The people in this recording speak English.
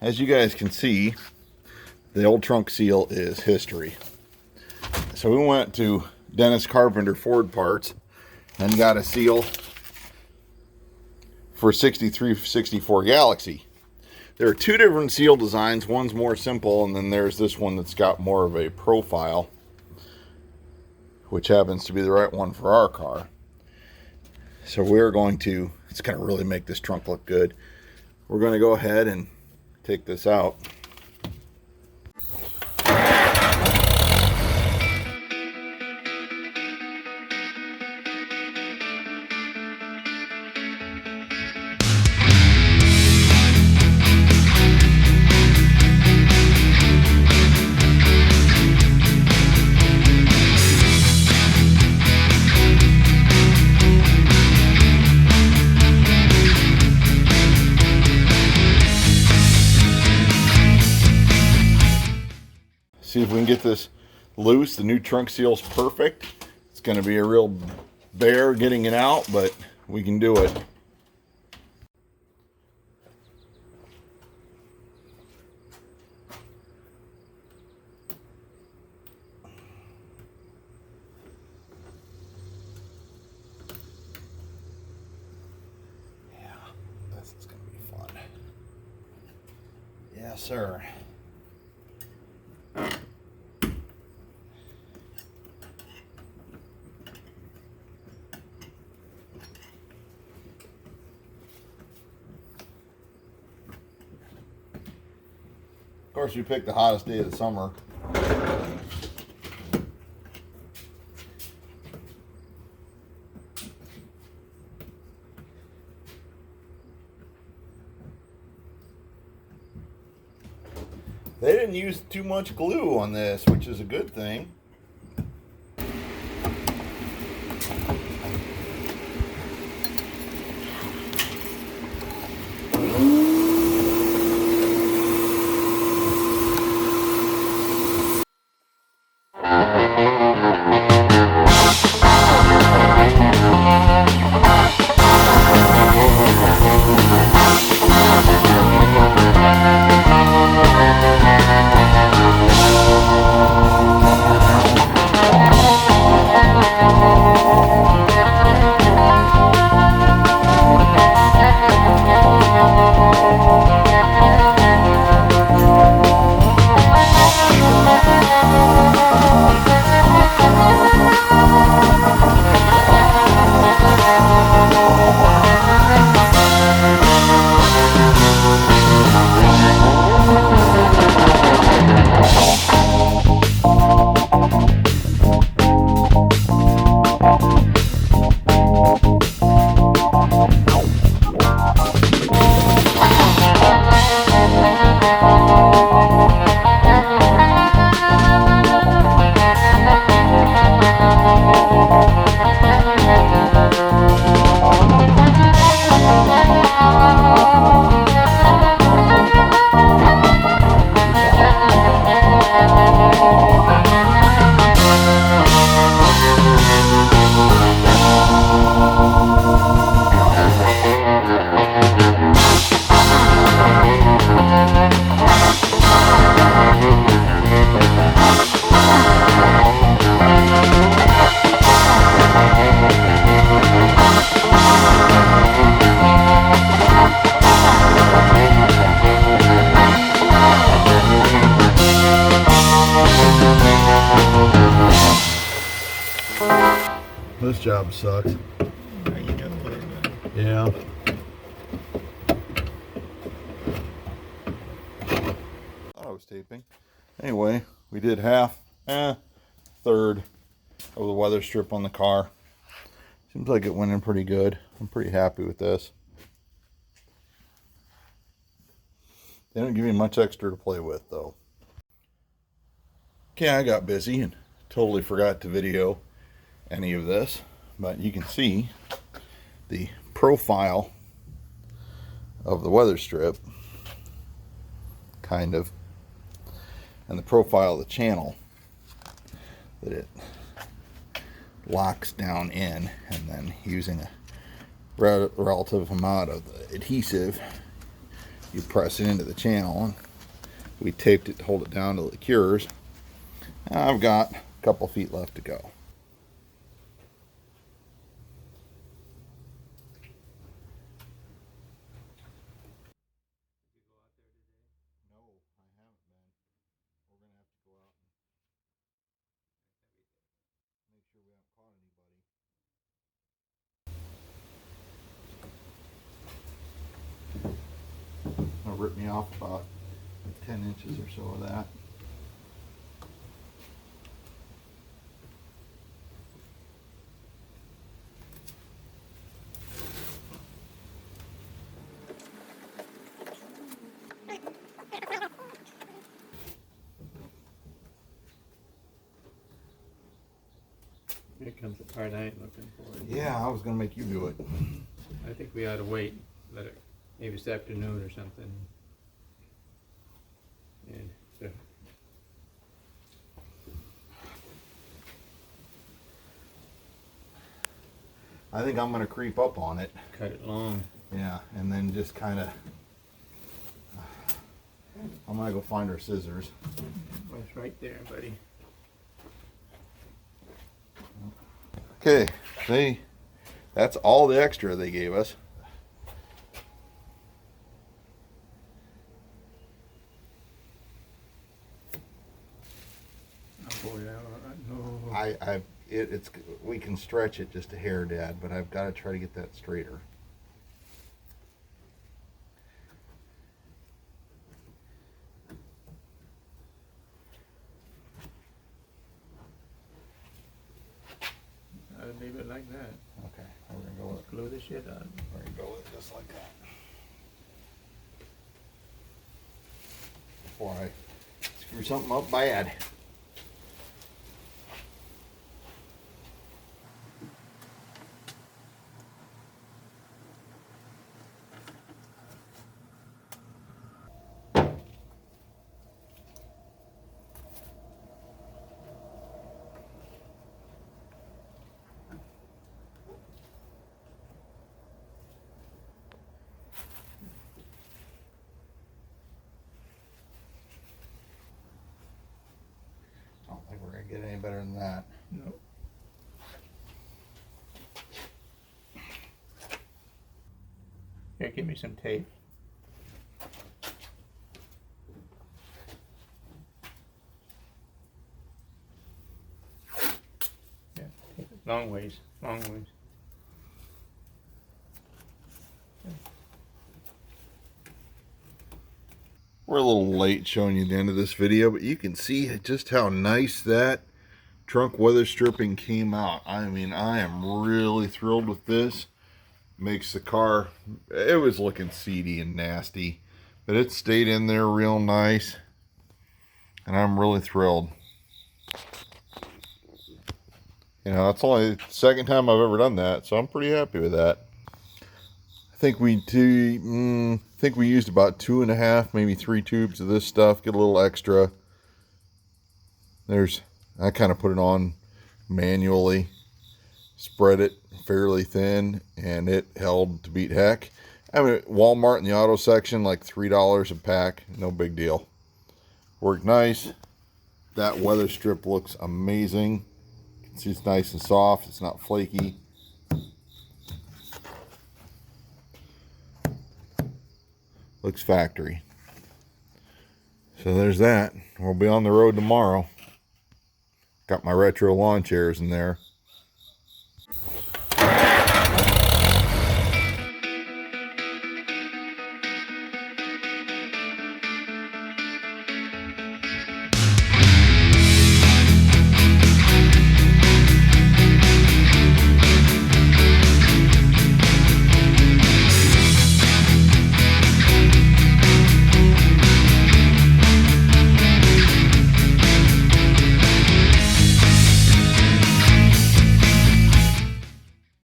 as you guys can see, the old trunk seal is history. So we went to Dennis Carpenter Ford Parts and got a seal for 63-64 Galaxie. There are two different seal designs. One's more simple, and then there's this one that's got more of a profile, which happens to be the right one for our car. So we're going to, it's going to really make this trunk look good. We're going to go ahead and take this out. See if we can get this loose. The new trunk seal's perfect. It's going to be a real bear getting it out, but we can do it. Yeah, this is going to be fun. Yes, sir. Of course, we picked the hottest day of the summer. They didn't use too much glue on this, which is a good thing. This job sucks. Yeah. Thought I was taping. Anyway, we did half, third of the weather strip on the car. Seems like it went in pretty good. I'm pretty happy with this. They don't give me much extra to play with though. Okay, I got busy and totally forgot to video any of this, but you can see the profile of the weather strip, kind of, and the profile of the channel that it locks down in, and then using a relative amount of the adhesive, you press it into the channel, and we taped it to hold it down till it cures. And I've got a couple feet left to go. It'll rip me off about 10 inches or so of that. Here comes the part I ain't looking for. Yeah, I was going to make you do it. I think we ought to wait, let it, maybe this afternoon or something. And so, I think I'm going to creep up on it. cut it long. Yeah, and then just kind of, I'm going to go find our scissors. Well, it's right there, buddy. Okay, see, that's all the extra they gave us. Oh boy, no. It's we can stretch it just a hair, Dad, but I've got to try to get that straighter. I'll leave it like that. Okay, we're gonna go with Glue the shit on. we're gonna go with it just like that. Before I screw something up bad. I don't think we're gonna get any better than that. Nope. Here, give me some tape. Yeah, tape it long ways, long ways. We're a little late showing you the end of this video, but you can see just how nice that trunk weather stripping came out. I mean, I am really thrilled with this. Makes the car, it was looking seedy and nasty, but it stayed in there real nice, and I'm really thrilled. You know, that's only the second time I've ever done that, so I'm pretty happy with that. I think we used about 2.5, maybe 3 tubes of this stuff. Get a little extra. I kind of put it on manually, spread it fairly thin, and it held to beat heck. I mean, Walmart in the auto section, like $3 a pack, no big deal. Worked nice. That weather strip looks amazing. You can see it's nice and soft. It's not flaky. Looks factory. So there's that. We'll be on the road tomorrow. Got my retro lawn chairs in there.